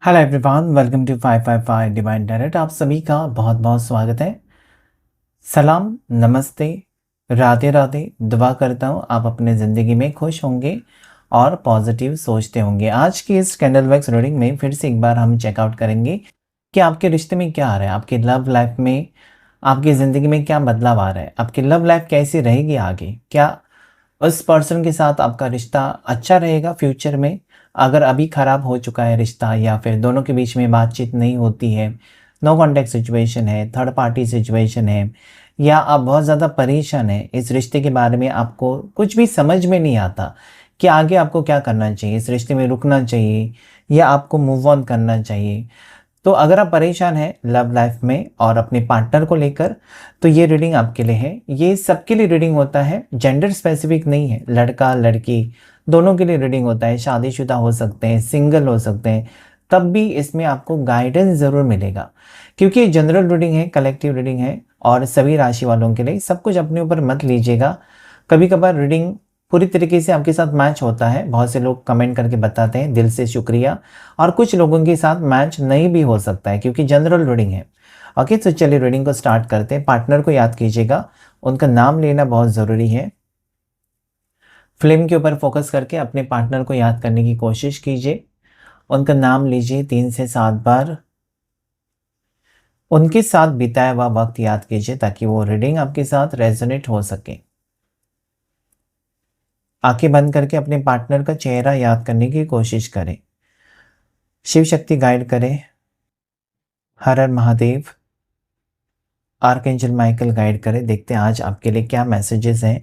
Hello everyone, welcome to 555 divine direct. आप सभी का बहुत बहुत स्वागत है। सलाम, नमस्ते, राधे राधे। दुआ करता हूँ आप अपने ज़िंदगी में खुश होंगे और पॉजिटिव सोचते होंगे। आज की इस कैंडल वैक्स रीडिंग में फिर से एक बार हम चेकआउट करेंगे कि आपके रिश्ते में क्या आ रहा है, आपकी लव लाइफ में, आपकी ज़िंदगी में क्या बदलाव आ रहा है, आपकी लव लाइफ कैसी रहेगी आगे। क्या उस पर्सन के साथ आपका रिश्ता अच्छा रहेगा फ्यूचर में? अगर अभी ख़राब हो चुका है रिश्ता या फिर दोनों के बीच में बातचीत नहीं होती है, नो कॉन्टैक्ट सिचुएशन है, थर्ड पार्टी सिचुएशन है, या आप बहुत ज़्यादा परेशान हैं इस रिश्ते के बारे में, आपको कुछ भी समझ में नहीं आता कि आगे आपको क्या करना चाहिए, इस रिश्ते में रुकना चाहिए या आपको मूव ऑन करना चाहिए। तो अगर आप परेशान हैं लव लाइफ में और अपने पार्टनर को लेकर, तो ये रीडिंग आपके लिए है। ये सबके लिए रीडिंग होता है, जेंडर स्पेसिफिक नहीं है। लड़का लड़की दोनों के लिए रीडिंग होता है। शादीशुदा हो सकते हैं, सिंगल हो सकते हैं, तब भी इसमें आपको गाइडेंस ज़रूर मिलेगा, क्योंकि ये जनरल रीडिंग है, कलेक्टिव रीडिंग है और सभी राशि वालों के लिए। सब कुछ अपने ऊपर मत लीजिएगा। कभी कभार रीडिंग पूरी तरीके से आपके साथ मैच होता है, बहुत से लोग कमेंट करके बताते हैं, दिल से शुक्रिया। और कुछ लोगों के साथ मैच नहीं भी हो सकता है, क्योंकि जनरल रीडिंग है। ओके, तो चलिए रीडिंग को स्टार्ट करते हैं। पार्टनर को याद कीजिएगा, उनका नाम लेना बहुत ज़रूरी है। फ्लेम के ऊपर फोकस करके अपने पार्टनर को याद करने की कोशिश कीजिए। उनका नाम लीजिए 3 से 7 बार। उनके साथ बिताया हुआ वक्त याद कीजिए ताकि वो रीडिंग आपके साथ रेजोनेट हो सके। आंखें बंद करके अपने पार्टनर का चेहरा याद करने की कोशिश करें। शिव शक्ति गाइड करें। हर हर महादेव। आर्कएंजल माइकल गाइड करें। देखते हैं आज आपके लिए क्या मैसेजेस हैं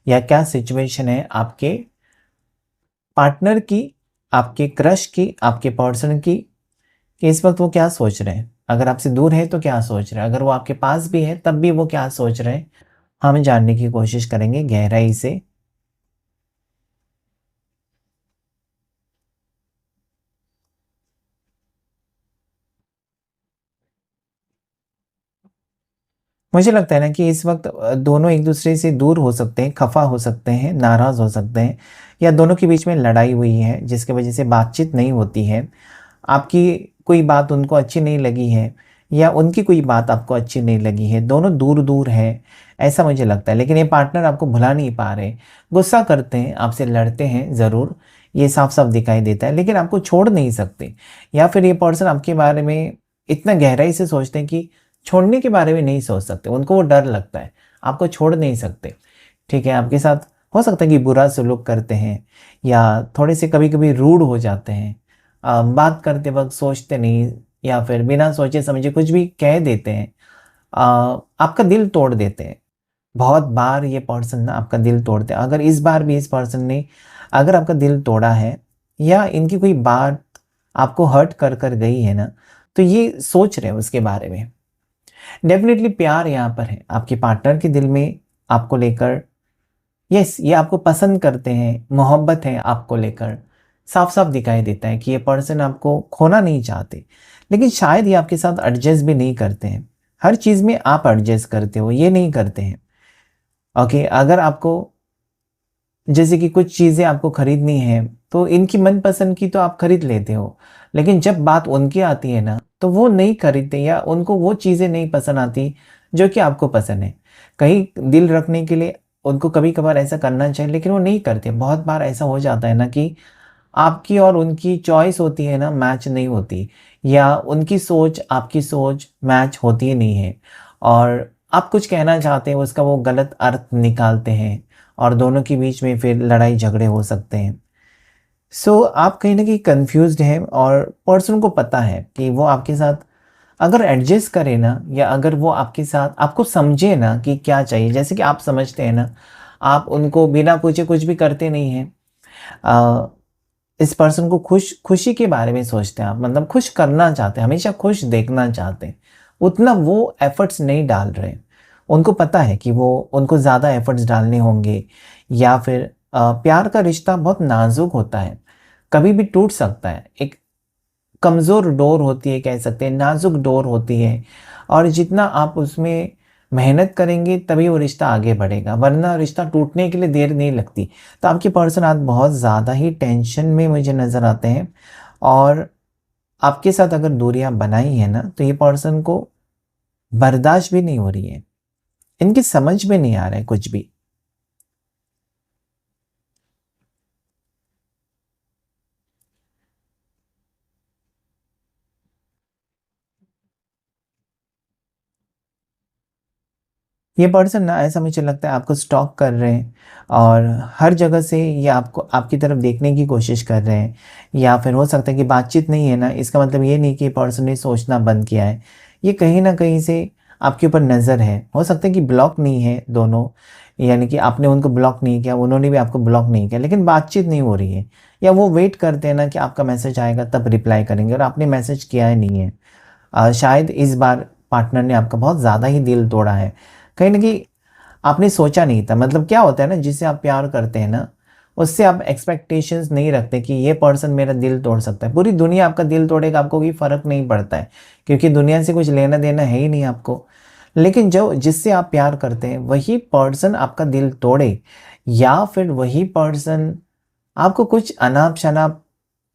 या क्या सिचुएशन है आपके पार्टनर की, आपके क्रश की, आपके पर्सन की, कि इस वक्त वो क्या सोच रहे हैं। अगर आपसे दूर है तो क्या सोच रहे हैं, अगर वो आपके पास भी है तब भी वो क्या सोच रहे हैं, हम जानने की कोशिश करेंगे गहराई से। मुझे लगता है ना कि इस वक्त दोनों एक दूसरे से दूर हो सकते हैं, खफा हो सकते हैं, नाराज़ हो सकते हैं, या दोनों के बीच में लड़ाई हुई है जिसकी वजह से बातचीत नहीं होती है। आपकी कोई बात उनको अच्छी नहीं लगी है या उनकी कोई बात आपको अच्छी नहीं लगी है, दोनों दूर दूर हैं, ऐसा मुझे लगता है। लेकिन ये पार्टनर आपको भुला नहीं पा रहे, गुस्सा करते हैं, आपसे लड़ते हैं ज़रूर, ये साफ साफ दिखाई देता है, लेकिन आपको छोड़ नहीं सकते। या फिर ये पर्सन आपके बारे में इतना गहराई से सोचते हैं कि छोड़ने के बारे में नहीं सोच सकते, उनको वो डर लगता है, आपको छोड़ नहीं सकते। ठीक है, आपके साथ हो सकता है कि बुरा सलूक करते हैं या थोड़े से कभी कभी रूड हो जाते हैं, बात करते वक्त सोचते नहीं, या फिर बिना सोचे समझे कुछ भी कह देते हैं, आपका दिल तोड़ देते हैं। बहुत बार ये पर्सन ना आपका दिल तोड़ते हैं। अगर इस बार भी इस पर्सन ने अगर आपका दिल तोड़ा है या इनकी कोई बात आपको हर्ट कर कर गई है ना, तो ये सोच रहे हैं उसके बारे में। डेफिनेटली प्यार यहाँ पर है आपके पार्टनर के दिल में आपको लेकर। यस, ये आपको पसंद करते हैं, मोहब्बत है आपको लेकर। साफ साफ दिखाई देता है कि ये पर्सन आपको खोना नहीं चाहते, लेकिन शायद ये आपके साथ एडजस्ट भी नहीं करते हैं। हर चीज़ में आप एडजस्ट करते हो, ये नहीं करते हैं। ओके, अगर आपको जैसे कि कुछ चीज़ें आपको खरीदनी है तो इनकी मनपसंद की तो आप खरीद लेते हो, लेकिन जब बात उनकी आती है ना, तो वो नहीं खरीदते या उनको वो चीज़ें नहीं पसंद आती जो कि आपको पसंद है। कहीं दिल रखने के लिए उनको कभी कभार ऐसा करना चाहिए, लेकिन वो नहीं करते। बहुत बार ऐसा हो जाता है ना कि आपकी और उनकी चॉइस होती है ना, मैच नहीं होती, या उनकी सोच आपकी सोच मैच होती ही नहीं है, और आप कुछ कहना चाहते हैं उसका वो गलत अर्थ निकालते हैं और दोनों के बीच में फिर लड़ाई झगड़े हो सकते हैं। सो आप कहीं ना कहीं कंफ्यूज्ड हैं और पर्सन को पता है कि वो आपके साथ अगर एडजस्ट करे ना, या अगर वो आपके साथ आपको समझे ना कि क्या चाहिए, जैसे कि आप समझते हैं ना, आप उनको बिना पूछे कुछ भी करते नहीं हैं। इस पर्सन को खुशी के बारे में सोचते हैं आप, मतलब खुश करना चाहते हैं, हमेशा खुश देखना चाहते हैं, उतना वो एफर्ट्स नहीं डाल रहे। उनको पता है कि वो उनको ज़्यादा एफर्ट्स डालने होंगे, या फिर प्यार का रिश्ता बहुत नाजुक होता है, कभी भी टूट सकता है। एक कमज़ोर डोर होती है, कह सकते हैं नाजुक डोर होती है, और जितना आप उसमें मेहनत करेंगे तभी वो रिश्ता आगे बढ़ेगा, वरना रिश्ता टूटने के लिए देर नहीं लगती। तो आपके पर्सन आज बहुत ज़्यादा ही टेंशन में मुझे नज़र आते हैं, और आपके साथ अगर दूरियां बनाई है ना, तो ये पर्सन को बर्दाश्त भी नहीं हो रही है, इनकी समझ में नहीं आ रहा है कुछ भी। ये पर्सन ना, ऐसा मुझे लगता है आपको स्टॉक कर रहे हैं और हर जगह से ये आपको आपकी तरफ देखने की कोशिश कर रहे हैं, या फिर हो सकता है कि बातचीत नहीं है ना, इसका मतलब ये नहीं कि पर्सन ने सोचना बंद किया है। ये कहीं न कहीं से आपके ऊपर नज़र है। हो सकता है कि ब्लॉक नहीं है दोनों, यानी कि आपने उनको ब्लॉक नहीं किया, उन्होंने भी आपको ब्लॉक नहीं किया, लेकिन बातचीत नहीं हो रही है, या वो वेट करते हैं ना कि आपका मैसेज आएगा तब रिप्लाई करेंगे और आपने मैसेज किया ही नहीं है। शायद इस बार पार्टनर ने आपका बहुत ज़्यादा ही दिल तोड़ा है। कहीं न कहीं आपने सोचा नहीं था, मतलब क्या होता है ना, जिससे आप प्यार करते हैं ना, उससे आप एक्सपेक्टेशंस नहीं रखते कि ये पर्सन मेरा दिल तोड़ सकता है। पूरी दुनिया आपका दिल तोड़ेगा, आपको कोई फ़र्क नहीं पड़ता है, क्योंकि दुनिया से कुछ लेना-देना है ही नहीं आपको। लेकिन जो जिससे आप प्यार करते हैं, वही पर्सन आपका दिल तोड़े, या फिर वही पर्सन आपको कुछ अनाप-शनाप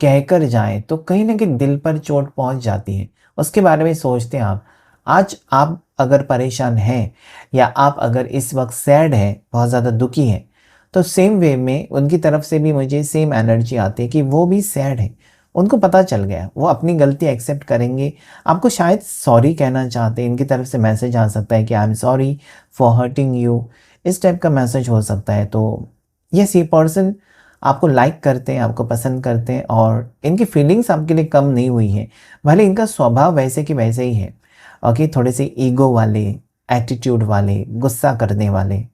कहकर जाएँ, तो कहीं न कहीं दिल पर चोट पहुँच जाती है। उसके बारे में सोचते हैं आप। आज आप अगर परेशान हैं, या आप अगर इस वक़्त सैड हैं, बहुत ज़्यादा दुखी हैं, तो सेम वे में उनकी तरफ से भी मुझे सेम एनर्जी आती है कि वो भी सैड हैं। उनको पता चल गया, वो अपनी गलती एक्सेप्ट करेंगे। आपको शायद सॉरी कहना चाहते हैं, इनकी तरफ से मैसेज आ सकता है कि I am sorry for hurting you, इस टाइप का मैसेज हो सकता है। तो येस, ये पर्सन आपको लाइक करते हैं, आपको पसंद करते हैं और इनकी फीलिंग्स आपके लिए कम नहीं हुई हैं। भले इनका स्वभाव वैसे कि वैसे ही है, ओके, थोड़े से ईगो वाले, एटीट्यूड वाले, गुस्सा करने वाले।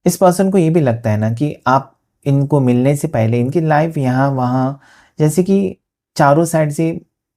इस पर्सन को ये भी लगता है ना कि आप इनको मिलने से पहले इनकी लाइफ यहाँ-वहाँ, जैसे कि चारों साइड से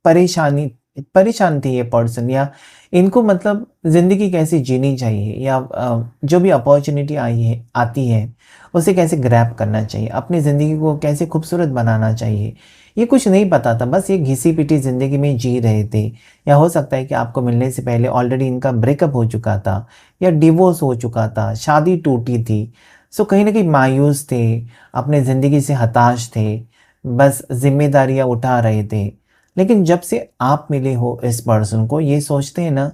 परेशानी परेशान थी ये पर्सन, या इनको मतलब ज़िंदगी कैसे जीनी चाहिए, या जो भी अपॉर्च्युनिटी आई है आती है, उसे कैसे ग्रैब करना चाहिए, अपनी ज़िंदगी को कैसे खूबसूरत बनाना चाहिए, ये कुछ नहीं पता था। बस ये घिसी-पिटी ज़िंदगी में जी रहे थे, या हो सकता है कि आपको मिलने से पहले ऑलरेडी इनका ब्रेकअप हो चुका था, या डिवोर्स हो चुका था, शादी टूटी थी। सो कहीं न कहीं मायूस थे, अपने ज़िंदगी से हताश थे, बस ज़िम्मेदारियाँ उठा रहे थे। लेकिन जब से आप मिले हो इस पर्सन को, ये सोचते हैं ना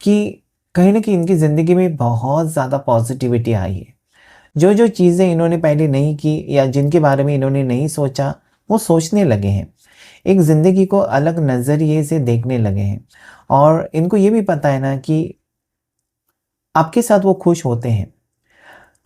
कि कहीं न कहीं इनकी ज़िंदगी में बहुत ज़्यादा पॉज़िटिविटी आई है। जो-जो चीज़ें इन्होंने पहले नहीं की, या जिनके बारे में इन्होंने नहीं सोचा, वो सोचने लगे हैं। एक ज़िंदगी को अलग नज़रिए से देखने लगे हैं, और इनको ये भी पता है ना कि आपके साथ वो खुश होते हैं,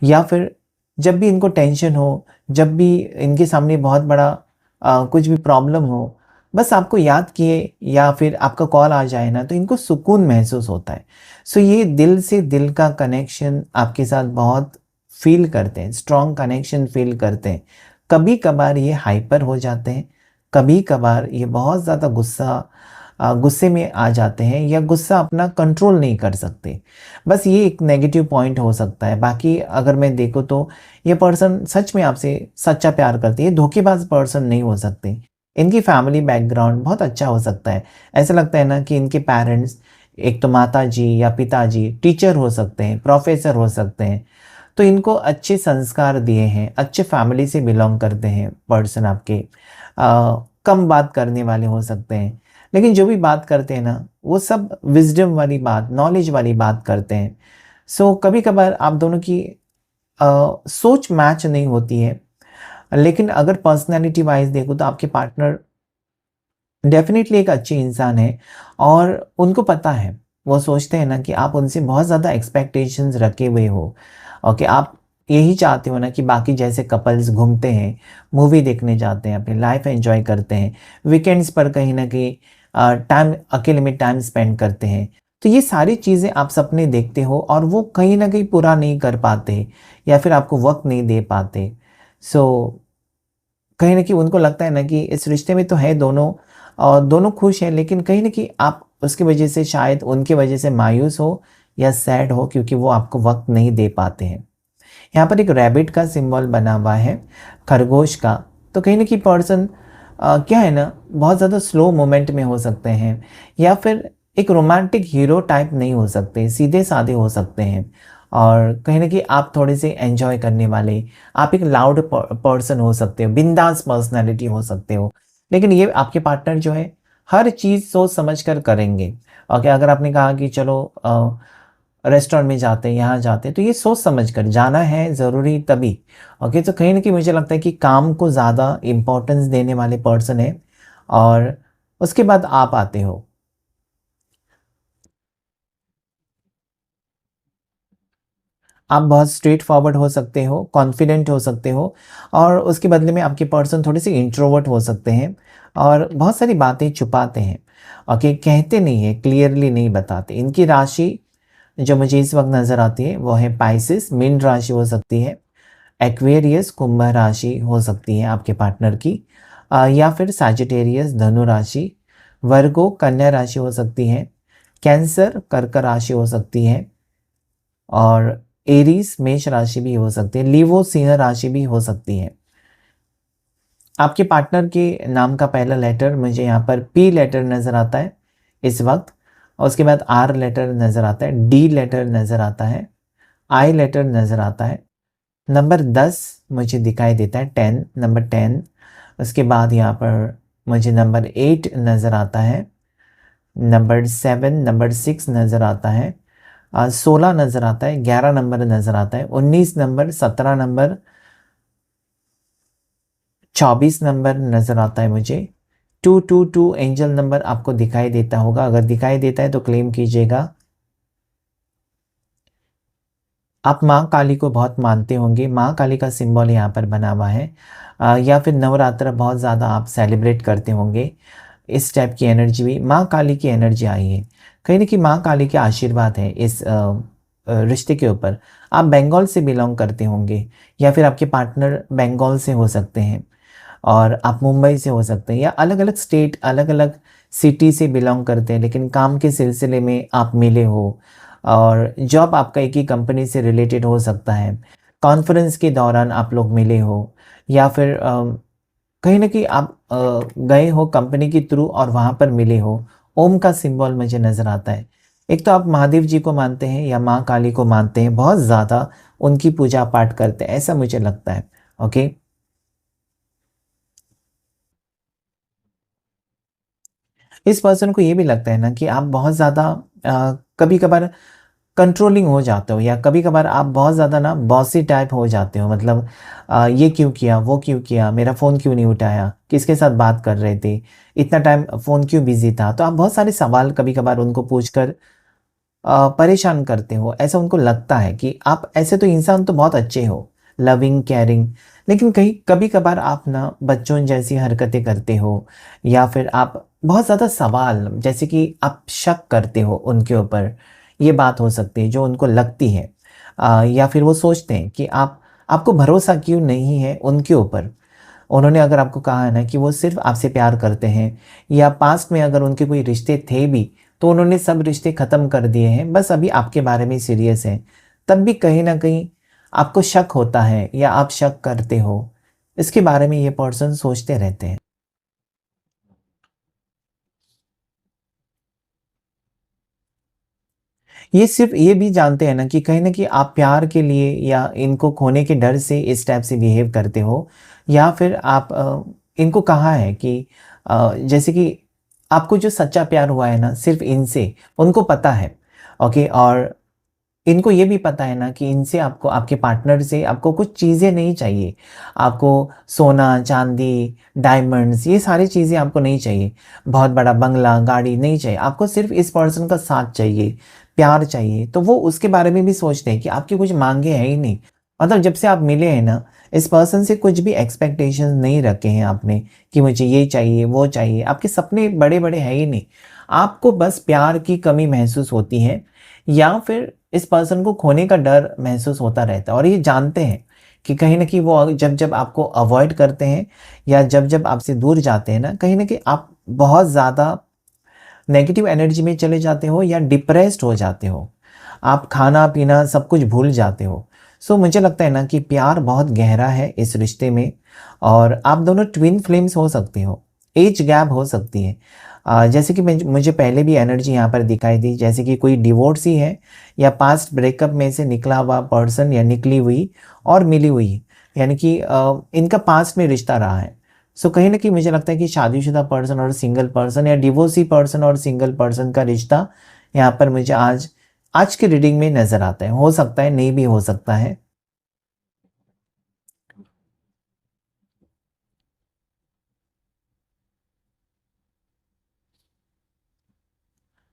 या फिर जब भी इनको टेंशन हो, जब भी इनके सामने बहुत बड़ा कुछ भी प्रॉब्लम हो, बस आपको याद किए या फिर आपका कॉल आ जाए ना, तो इनको सुकून महसूस होता है। सो ये दिल से दिल का कनेक्शन आपके साथ बहुत फ़ील करते हैं, स्ट्रॉन्ग कनेक्शन फ़ील करते हैं। कभी-कभार ये हाइपर हो जाते हैं, कभी-कभार ये बहुत ज़्यादा गुस्से में आ जाते हैं, या गुस्सा अपना कंट्रोल नहीं कर सकते। बस ये एक नेगेटिव पॉइंट हो सकता है। बाकी अगर मैं देखूँ तो ये पर्सन सच में आपसे सच्चा प्यार करती है, धोखेबाज पर्सन नहीं हो सकते। इनकी फैमिली बैकग्राउंड बहुत अच्छा हो सकता है। ऐसा लगता है ना कि इनके पेरेंट्स, एक तो माताजी या पिताजी टीचर हो सकते हैं, प्रोफ़ेसर हो सकते हैं। तो इनको अच्छे संस्कार दिए हैं, अच्छे फैमिली से बिलॉन्ग करते हैं पर्सन आपके। कम बात करने वाले हो सकते हैं, लेकिन जो भी बात करते हैं ना, वो सब विज़डम वाली बात, नॉलेज वाली बात करते हैं। सो कभी-कभार आप दोनों की सोच मैच नहीं होती है, लेकिन अगर पर्सनैलिटी वाइज़ देखूँ तो आपके पार्टनर डेफ़िनेटली एक अच्छे इंसान हैं, और उनको पता है, वो सोचते हैं ना कि आप उनसे बहुत ज़्यादा एक्सपेक्टेशंस रखे हुए हो, और कि आप यही चाहते हो ना कि बाकी जैसे कपल्स घूमते हैं, मूवी देखने जाते हैं, अपनी लाइफ़ एन्जॉय करते हैं, वीकेंड्स पर कहीं न कहीं टाइम अकेले में टाइम स्पेंड करते हैं। तो ये सारी चीज़ें आप सपने देखते हो, और वो कहीं न कहीं पूरा नहीं कर पाते, या फिर आपको वक़्त नहीं दे पाते। सो कहीं न कहीं उनको लगता है ना कि इस रिश्ते में तो है दोनों, और दोनों खुश हैं, लेकिन कहीं न कहीं आप उसकी वजह से, शायद उनकी वजह से मायूस हो या सैड हो, क्योंकि वो आपको वक़्त नहीं दे पाते हैं। यहाँ पर एक रैबिट का सिंबल बना हुआ है, खरगोश का। तो कहीं न कहीं पर्सन क्या है ना, बहुत ज़्यादा स्लो मोमेंट में हो सकते हैं, या फिर एक रोमांटिक हीरो टाइप नहीं हो सकते, सीधे-साधे हो सकते हैं। और कहीं न कहीं आप थोड़े से एन्जॉय करने वाले, आप एक लाउड पर्सन हो सकते हो, बिंदास पर्सनैलिटी हो सकते हो। लेकिन ये आपके पार्टनर जो है, हर चीज़ सोच समझ कर करेंगे। ओके, अगर आपने कहा कि चलो रेस्टोरेंट में जाते हैं, यहाँ जाते हैं, तो ये सोच समझ कर जाना है ज़रूरी तभी। ओके, तो कहीं न कहीं मुझे लगता है कि काम को ज़्यादा इम्पोर्टेंस देने वाले पर्सन हैं और उसके बाद आप आते हो। आप बहुत स्ट्रेट फॉरवर्ड हो सकते हो, कॉन्फिडेंट हो सकते हो और उसके बदले में आपके पर्सन थोड़े-से इंट्रोवर्ट हो सकते हैं और बहुत सारी बातें छुपाते हैं। ओके, कहते नहीं हैं, क्लियरली नहीं बताते। इनकी राशि जो मुझे इस वक़्त नज़र आती है, वो है पाइसेस, मीन राशि हो सकती है, एक्वेरियस, कुंभ राशि हो सकती है आपके पार्टनर की या फिर सैजिटेरियस, धनु राशि, वर्गो, कन्या राशि हो सकती है, कैंसर, कर्क राशि हो सकती है और एरीज, मेष राशि भी हो सकती है, लीवो, सिंह राशि भी हो सकती है। आपके पार्टनर के नाम का पहला लेटर मुझे यहाँ पर पी लेटर नज़र आता है इस वक़्त और उसके बाद आर लेटर नज़र आता है, डी लेटर नज़र आता है, आई लेटर नज़र आता है। नंबर 10 मुझे दिखाई देता है, 10, नंबर 10। उसके बाद यहाँ पर मुझे नंबर 8 नज़र आता है, नंबर 7, नंबर 6 नज़र आता है, 16 नज़र आता है, 11 नंबर नज़र आता है, 19 नंबर, 17 नंबर, 24 नंबर नज़र आता है मुझे। 222 एंजल नंबर आपको दिखाई देता होगा, अगर दिखाई देता है तो क्लेम कीजिएगा। आप माँ काली को बहुत मानते होंगे, माँ काली का सिंबल यहाँ पर बना हुआ है या फिर नवरात्र बहुत ज़्यादा आप सेलिब्रेट करते होंगे। इस टाइप की एनर्जी भी माँ काली की एनर्जी आई है। कहीं न कहीं माँ काली के आशीर्वाद है इस रिश्ते के ऊपर। आप बंगाल से बिलॉन्ग करते होंगे या फिर आपके पार्टनर बंगाल से हो सकते हैं और आप मुंबई से हो सकते हैं या अलग-अलग स्टेट, अलग-अलग सिटी से बिलॉन्ग करते हैं, लेकिन काम के सिलसिले में आप मिले हो और जॉब आपका एक ही कंपनी से रिलेटेड हो सकता है। कॉन्फ्रेंस के दौरान आप लोग मिले हो या फिर कहीं न कहीं आप गए हो कंपनी के थ्रू और वहाँ पर मिले हो। ओम का सिंबल मुझे नज़र आता है। एक तो आप महादेव जी को मानते हैं या माँ काली को मानते हैं, बहुत ज़्यादा उनकी पूजा पाठ करते हैं, ऐसा मुझे लगता है। ओके? इस पर्सन को ये भी लगता है ना कि आप बहुत ज़्यादा कभी-कभार कंट्रोलिंग हो जाते हो या कभी-कभार आप बहुत ज़्यादा ना बॉसी टाइप हो जाते हो मतलब ये क्यों किया, वो क्यों किया, मेरा फ़ोन क्यों नहीं उठाया, किसके साथ बात कर रहे थे, इतना टाइम फ़ोन क्यों बिज़ी था? तो आप बहुत सारे सवाल कभी-कभार उनको पूछकर परेशान करते हो। ऐसा उनको लगता है कि आप ऐसे तो इंसान तो बहुत अच्छे हो, लविंग, केयरिंग, लेकिन कहीं कभी-कभार आप ना बच्चों जैसी हरकतें करते हो या फिर आप बहुत ज़्यादा सवाल जैसे कि आप शक करते हो उनके ऊपर, ये बात हो सकती है जो उनको लगती है। या फिर वो सोचते हैं कि आपको भरोसा क्यों नहीं है उनके ऊपर। उन्होंने अगर आपको कहा है ना कि वो सिर्फ़ आपसे प्यार करते हैं या पास्ट में अगर उनके कोई रिश्ते थे भी, तो उन्होंने सब रिश्ते ख़त्म कर दिए हैं, बस अभी आपके बारे में सीरियस हैं। तब भी कहीं न कहीं आपको शक होता है या आप शक करते हो। इसके बारे में ये पर्सन सोचते रहते हैं। ये सिर्फ़ ये भी जानते हैं ना कि कहीं न कहीं आप प्यार के लिए या इनको खोने के डर से इस टाइप से बिहेव करते हो या फिर आप इनको कहा है कि जैसे कि आपको जो सच्चा प्यार हुआ है ना सिर्फ़ इनसे, उनको पता है, ओके? और इनको ये भी पता है ना कि इनसे आपको आपके पार्टनर से आपको कुछ चीज़ें नहीं चाहिए। आपको सोना, चाँदी, डायमंड्स ये सारी चीज़ें आपको नहीं चाहिए। बहुत बड़ा बंगला, गाड़ी नहीं चाहिए। आपको सिर्फ़ इस पर्सन का साथ चाहिए, प्यार चाहिए। तो वो उसके बारे में भी सोचते हैं कि आपकी कुछ माँगे हैं ही नहीं। मतलब जब से आप मिले हैं ना, इस पर्सन से कुछ भी एक्सपेक्टेशंस नहीं रखे हैं आपने कि मुझे ये चाहिए, वो चाहिए। आपके सपने बड़े-बड़े हैं ही नहीं। आपको बस प्यार की कमी महसूस होती है या फिर इस पर्सन को खोने का डर महसूस होता रहता है और ये जानते हैं कि कहीं न कहीं वो जब-जब आपको अवॉइड करते हैं या जब-जब आपसे दूर जाते हैं ना, कहीं न कहीं आप बहुत ज़्यादा नेगेटिव एनर्जी में चले जाते हो या डिप्रेस्ड हो जाते हो। आप खाना-पीना सब कुछ भूल जाते हो। सो मुझे लगता है ना कि प्यार बहुत गहरा है इस रिश्ते में और आप दोनों ट्विन फ्लेम्स हो सकते हो। ऐज गैप हो सकती है। जैसे कि मुझे पहले भी एनर्जी यहाँ पर दिखाई दी, जैसे कि कोई डिवोर्सी है या पास्ट ब्रेकअप में से निकला हुआ पर्सन या निकली हुई और मिली हुई, यानी कि इनका पास्ट में रिश्ता रहा है। सो कहीं न कहीं मुझे लगता है कि शादीशुदा पर्सन और सिंगल पर्सन या डिवोर्सी पर्सन और सिंगल पर्सन का रिश्ता यहाँ पर मुझे आज आज की रीडिंग में नज़र आता है। हो सकता है, नहीं भी हो सकता है।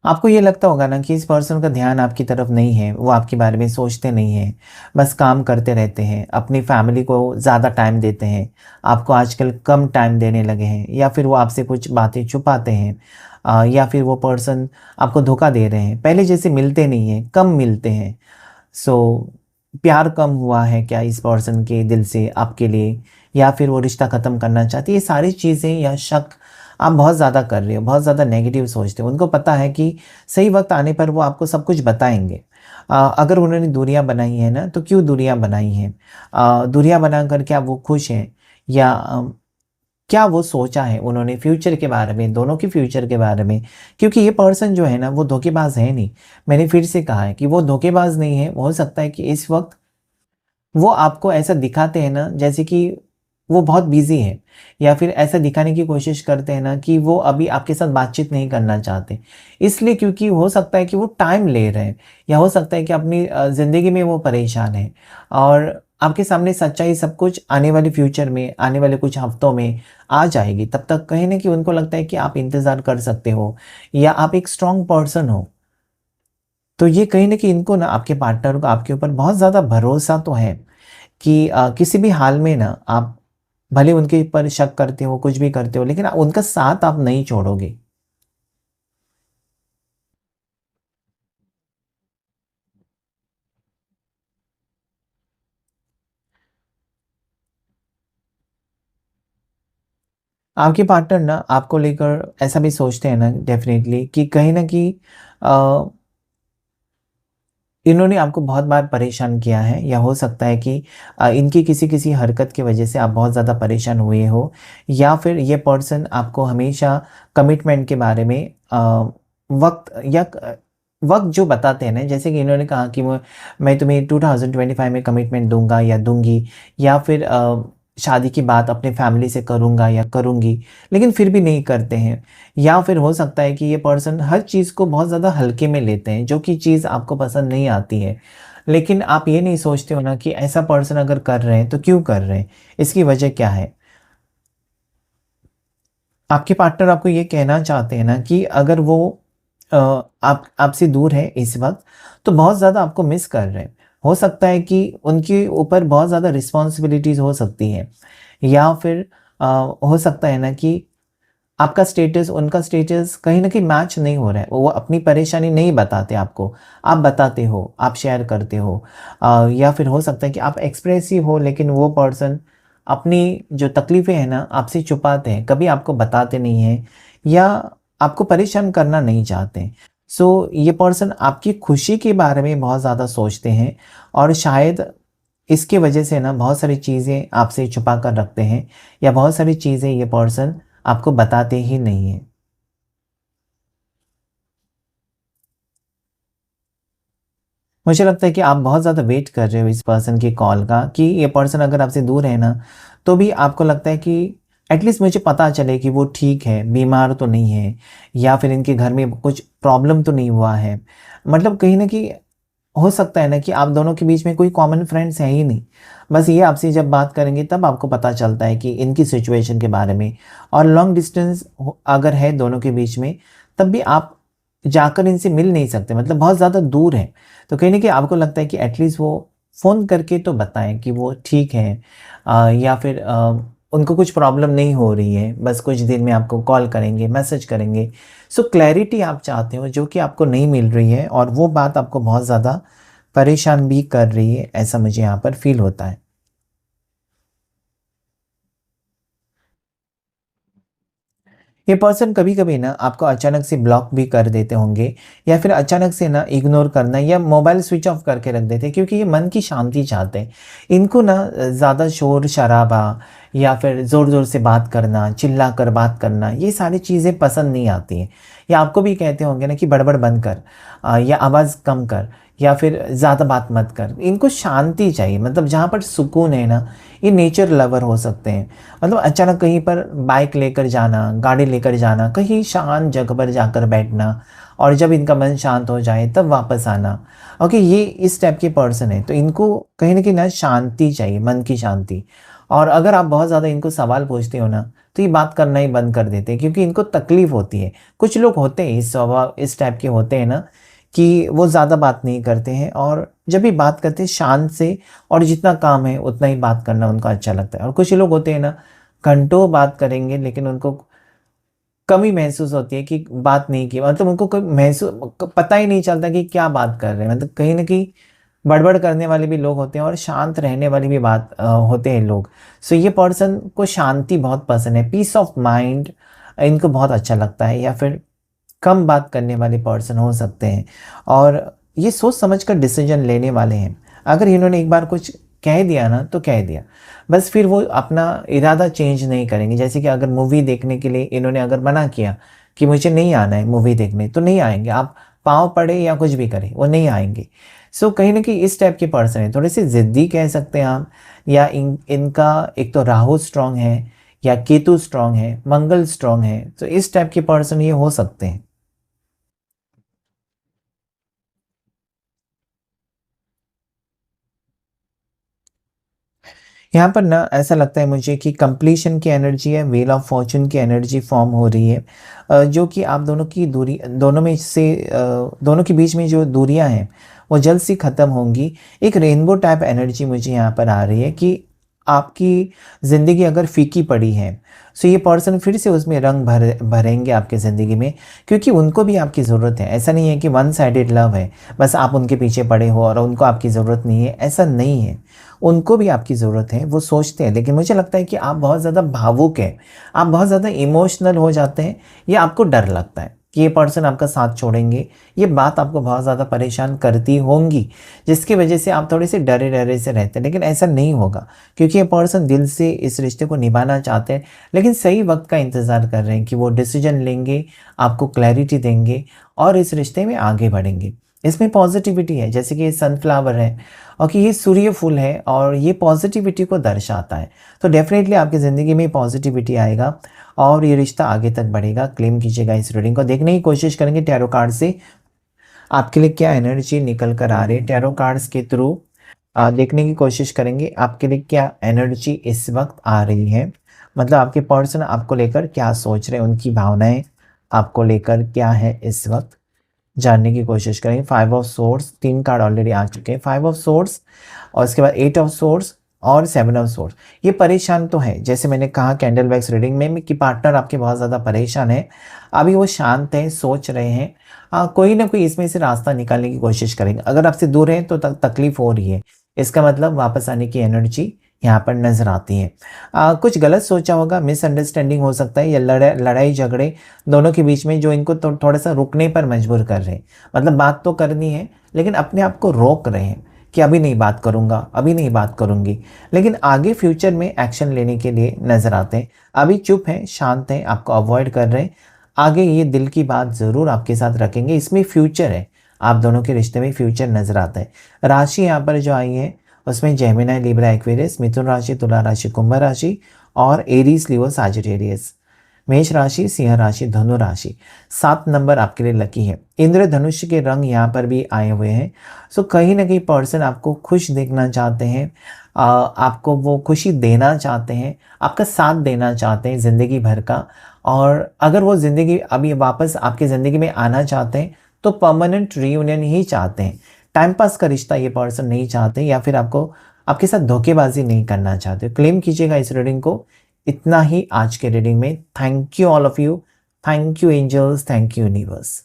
आपको ये लगता होगा ना कि इस पर्सन का ध्यान आपकी तरफ नहीं है, वो आपके बारे में सोचते नहीं हैं, बस काम करते रहते हैं, अपनी फैमिली को ज़्यादा टाइम देते हैं, आपको आजकल कम टाइम देने लगे हैं, या फिर वो आपसे कुछ बातें छुपाते हैं, या फिर वो पर्सन आपको धोखा दे रहे हैं, पहले जैसे मिलते नहीं हैं, कम मिलते हैं। सो प्यार कम हुआ है क्या इस पर्सन के दिल से आपके लिए, या फिर वो रिश्ता ख़त्म करना चाहती है, ये सारी चीज़ें या शक आप बहुत ज़्यादा कर रहे हो, बहुत ज़्यादा नेगेटिव सोचते हो। उनको पता है कि सही वक्त आने पर वो आपको सब कुछ बताएंगे। अगर उन्होंने दूरियां बनाई हैं ना, तो क्यों दूरियां बनाई हैं, दूरियां बनाकर क्या वो खुश हैं, या क्या वो सोचा है उन्होंने फ्यूचर के बारे में, दोनों के फ्यूचर के बारे में। क्योंकि ये पर्सन जो है ना, वो धोखेबाज है नहीं। मैंने फिर से कहा है कि वो धोखेबाज नहीं है। हो सकता है कि इस वक्त वो आपको ऐसा दिखाते हैं ना, जैसे कि वो बहुत बिज़ी है, या फिर ऐसा दिखाने की कोशिश करते हैं ना कि वो अभी आपके साथ बातचीत नहीं करना चाहते। इसलिए क्योंकि हो सकता है कि वो टाइम ले रहे हैं, या हो सकता है कि अपनी ज़िंदगी में वो परेशान हैं, और आपके सामने सच्चाई सब कुछ आने वाले फ्यूचर में, आने वाले कुछ हफ्तों में आ जाएगी। तब तक कहीं न कहीं उनको लगता है कि आप इंतज़ार कर सकते हो, या आप एक स्ट्रॉन्ग पर्सन हो। तो ये कहीं न कहीं इनको ना, आपके पार्टनर को आपके ऊपर बहुत ज़्यादा भरोसा तो है कि किसी भी हाल में ना आप भले उनके ऊपर शक करते हो, कुछ भी करते हो, लेकिन उनका साथ आप नहीं छोड़ोगे। आपके पार्टनर ना आपको लेकर ऐसा भी सोचते हैं ना डेफ़िनेटली, कि कहीं न कहीं अ, इन्होंने आपको बहुत बार परेशान किया है, या हो सकता है कि इनकी किसी-किसी हरकत की वजह से आप बहुत ज़्यादा परेशान हुए हो, या फिर ये पर्सन आपको हमेशा कमिटमेंट के बारे में वक़्त जो बताते हैं ना, जैसे कि इन्होंने कहा कि मैं तुम्हें 2025 में कमिटमेंट दूँगा या दूँगी, या फिर शादी की बात अपने फैमिली से करूँगा या करूँगी, लेकिन फिर भी नहीं करते हैं। या फिर हो सकता है कि ये पर्सन हर चीज़ को बहुत ज़्यादा हल्के में लेते हैं, जो कि चीज़ आपको पसंद नहीं आती है। लेकिन आप ये नहीं सोचते हो ना कि ऐसा पर्सन अगर कर रहे हैं, तो क्यों कर रहे हैं? इसकी वजह क्या है? आपके पार्टनर आपको ये कहना चाहते हैं ना कि अगर वो आप आपसे दूर है इस वक़्त, तो बहुत ज़्यादा आपको मिस कर रहे हैं। हो सकता है कि उनके ऊपर बहुत ज़्यादा रिस्पॉन्सिबिलिटीज़ हो सकती हैं, या फिर अ, हो सकता है ना कि आपका स्टेटस, उनका स्टेटस कहीं न कहीं मैच नहीं हो रहा है। वो अपनी परेशानी नहीं बताते आपको, आप बताते हो, आप शेयर करते हो। या फिर हो सकता है कि आप एक्सप्रेसिव हो, लेकिन वो पर्सन अपनी जो तकलीफ़ें हैं ना, आपसे छुपाते हैं, कभी आपको बताते नहीं हैं, या आपको परेशान करना नहीं चाहते। सो ये पर्सन आपकी खुशी के बारे में बहुत ज़्यादा सोचते हैं, और शायद इसकी वजह से ना बहुत सारी चीज़ें आपसे छुपा कर रखते हैं, या बहुत सारी चीज़ें ये पर्सन आपको बताते ही नहीं हैं। मुझे लगता है कि आप बहुत ज़्यादा वेट कर रहे हो इस पर्सन की कॉल का, कि ये पर्सन अगर आपसे दूर है ना, तो भी आपको लगता है कि एटलीस्ट मुझे पता चले कि वो ठीक है, बीमार तो नहीं है, या फिर इनके घर में कुछ प्रॉब्लम तो नहीं हुआ है। मतलब कहीं न कहीं हो सकता है ना कि आप दोनों के बीच में कोई कॉमन फ्रेंड्स है ही नहीं। बस ये आपसे जब बात करेंगे तब आपको पता चलता है कि इनकी सिचुएशन के बारे में, और लॉन्ग डिस्टेंस अगर है दोनों के बीच में, तब भी आप जाकर इनसे मिल नहीं सकते, मतलब बहुत ज़्यादा दूर है। तो कहीं न कहीं आपको लगता है कि एटलीस्ट वो फ़ोन करके तो बताएँ कि वो ठीक हैं, या फिर उनको कुछ प्रॉब्लम नहीं हो रही है, बस कुछ दिन में आपको कॉल करेंगे, मैसेज करेंगे। सो क्लैरिटी आप चाहते हो, जो कि आपको नहीं मिल रही है, और वो बात आपको बहुत ज़्यादा परेशान भी कर रही है, ऐसा मुझे यहाँ पर फ़ील होता है। ये पर्सन कभी-कभी ना आपको अचानक से ब्लॉक भी कर देते होंगे या फिर अचानक से ना इग्नोर करना या मोबाइल स्विच ऑफ करके रख देते हैं, क्योंकि ये मन की शांति चाहते हैं। इनको ना ज़्यादा शोर-शराबा या फिर ज़ोर-ज़ोर से बात करना, चिल्ला कर बात करना, ये सारी चीज़ें पसंद नहीं आती हैं। या आपको भी कहते होंगे ना कि बड़बड़ बंद कर, या आवाज़ कम कर या फिर ज़्यादा बात मत कर। इनको शांति चाहिए, मतलब जहाँ पर सुकून है ना, ये नेचर लवर हो सकते हैं। मतलब अचानक कहीं पर बाइक लेकर जाना, गाड़ी लेकर जाना, कहीं शांत जगह पर जाकर बैठना और जब इनका मन शांत हो जाए तब वापस आना। ओके, ये इस टाइप के पर्सन है, तो इनको कहीं न कहीं ना शांति चाहिए, मन की शांति। और अगर आप बहुत ज़्यादा इनको सवाल पूछते हो ना, तो ये बात करना ही बंद कर देते हैं, क्योंकि इनको तकलीफ़ होती है। कुछ लोग होते हैं इस स्वभाव, इस टाइप के होते हैं ना, कि वो ज़्यादा बात नहीं करते हैं और जब भी बात करते हैं शांत से, और जितना काम है उतना ही बात करना उनको अच्छा लगता है। और कुछ लोग होते हैं ना, घंटों बात करेंगे लेकिन उनको कमी महसूस होती है कि बात नहीं की, मतलब उनको कोई पता ही नहीं चलता कि क्या बात कर रहे हैं। मतलब कहीं न कहीं बड़बड़ करने वाले भी लोग होते हैं और शांत रहने वाली भी होते हैं लोग। सो ये पर्सन को शांति बहुत पसंद है, पीस ऑफ माइंड इनको बहुत अच्छा लगता है, या फिर कम बात करने वाले पर्सन हो सकते हैं और ये सोच समझ कर डिसीजन लेने वाले हैं। अगर इन्होंने एक बार कुछ कह दिया ना तो कह दिया, बस फिर वो अपना इरादा चेंज नहीं करेंगे। जैसे कि अगर मूवी देखने के लिए इन्होंने अगर मना किया कि मुझे नहीं आना है मूवी देखने, तो नहीं आएंगे। आप पाँव पड़े या कुछ भी करें, वो नहीं आएंगे। सो कहीं ना कहीं इस टाइप के पर्सन है, थोड़े से ज़िद्दी कह सकते हैं आप। या इनका एक तो राहु स्ट्रांग है या केतु स्ट्रांग है, मंगल स्ट्रांग है, तो इस टाइप के पर्सन ये हो सकते हैं। यहाँ पर ना ऐसा लगता है मुझे कि कंप्लीशन की एनर्जी है, व्हील ऑफ फॉर्चून की एनर्जी फॉर्म हो रही है, जो कि आप दोनों की दूरी, दोनों के बीच में जो दूरियां हैं वो जल्द सी ख़त्म होंगी। एक रेनबो टाइप एनर्जी मुझे यहाँ पर आ रही है कि आपकी ज़िंदगी अगर फीकी पड़ी है, सो ये पर्सन फिर से उसमें रंग भरेंगे आपकी ज़िंदगी में, क्योंकि उनको भी आपकी ज़रूरत है। ऐसा नहीं है कि वन साइडेड लव है, बस आप उनके पीछे पड़े हो और उनको आपकी ज़रूरत नहीं है, ऐसा नहीं है। उनको भी आपकी ज़रूरत है, वो सोचते हैं, लेकिन मुझे लगता है कि आप बहुत ज़्यादा भावुक हैं, आप बहुत ज़्यादा इमोशनल हो जाते हैं, या आपको डर लगता है कि ये पर्सन आपका साथ छोड़ेंगे। ये बात आपको बहुत ज़्यादा परेशान करती होंगी, जिसकी वजह से आप थोड़े से डरे डरे से रहते हैं, लेकिन ऐसा नहीं होगा, क्योंकि ये पर्सन दिल से इस रिश्ते को निभाना चाहते हैं, लेकिन सही वक्त का इंतज़ार कर रहे हैं कि वो डिसीजन लेंगे, आपको क्लैरिटी देंगे और इस रिश्ते में आगे बढ़ेंगे। इसमें पॉजिटिविटी है, जैसे कि ये सनफ्लावर है और कि ये सूर्य फूल है और ये पॉजिटिविटी को दर्शाता है। तो डेफ़िनेटली आपकी ज़िंदगी में पॉजिटिविटी आएगा और ये रिश्ता आगे तक बढ़ेगा। क्लेम कीजिएगा इस रीडिंग को। देखने की कोशिश करेंगे टैरो कार्ड से आपके लिए क्या एनर्जी निकल कर आ रही है। टैरो कार्ड्स के थ्रू देखने की कोशिश करेंगे आपके लिए क्या एनर्जी इस वक्त आ रही है। मतलब आपके पर्सन आपको लेकर क्या सोच रहे हैं, उनकी भावनाएँ आपको लेकर क्या है इस वक्त, जानने की कोशिश करेंगे। 5 ऑफ सोर्ड्स, 3 कार्ड ऑलरेडी आ चुके हैं। 5 ऑफ सोर्ड्स और उसके बाद 8 ऑफ सोर्ड्स और 7 ऑफ सोर्ड्स। ये परेशान तो है, जैसे मैंने कहा कैंडल वैक्स रीडिंग में कि पार्टनर आपके बहुत ज़्यादा परेशान है। अभी वो शांत हैं, सोच रहे हैं, कोई ना कोई इसमें से रास्ता निकालने की कोशिश करेंगे। अगर आपसे दूर हैं तो तकलीफ हो रही है, इसका मतलब वापस आने की एनर्जी यहाँ पर नज़र आती है। कुछ गलत सोचा होगा, मिसअंडरस्टैंडिंग हो सकता है, या लड़ाई झगड़े दोनों के बीच में जो इनको थोड़ा सा रुकने पर मजबूर कर रहे हैं। मतलब बात तो करनी है लेकिन अपने आप को रोक रहे हैं कि अभी नहीं बात करूँगा, अभी नहीं बात करूँगी, लेकिन आगे फ्यूचर में एक्शन लेने के लिए नज़र आते हैं। अभी चुप हैं, शांत हैं, आपको अवॉइड कर रहे हैं। आगे ये दिल की बात ज़रूर आपके साथ रखेंगे, इसमें फ्यूचर है, आप दोनों के रिश्ते में फ्यूचर नज़र आता है। राशि यहाँ पर जो आई है उसमें जेमिनी, लिब्रा, एक्वेरियस, मिथुन राशि, तुला राशि, कुंभ राशि और एरीज, लियो, साजिटेरियस। मेष राशि, सिंह राशि, धनु राशि। 7 नंबर आपके लिए लकी है। इंद्रधनुष के रंग यहाँ पर भी आए हुए हैं। सो कहीं ना कहीं पर्सन आपको खुश देखना चाहते हैं, आपको वो खुशी देना चाहते हैं, आपका साथ देना चाहते हैं ज़िंदगी भर का। और अगर वो ज़िंदगी अभी वापस आपकी ज़िंदगी में आना चाहते हैं तो परमानेंट रीयूनियन ही चाहते हैं। टाइम पास का रिश्ता ये पर्सन नहीं चाहते, या फिर आपके साथ धोखेबाजी नहीं करना चाहते। क्लेम कीजिएगा इस रीडिंग को। इतना ही आज के रीडिंग में। Thank you all of you, thank you angels, thank you universe.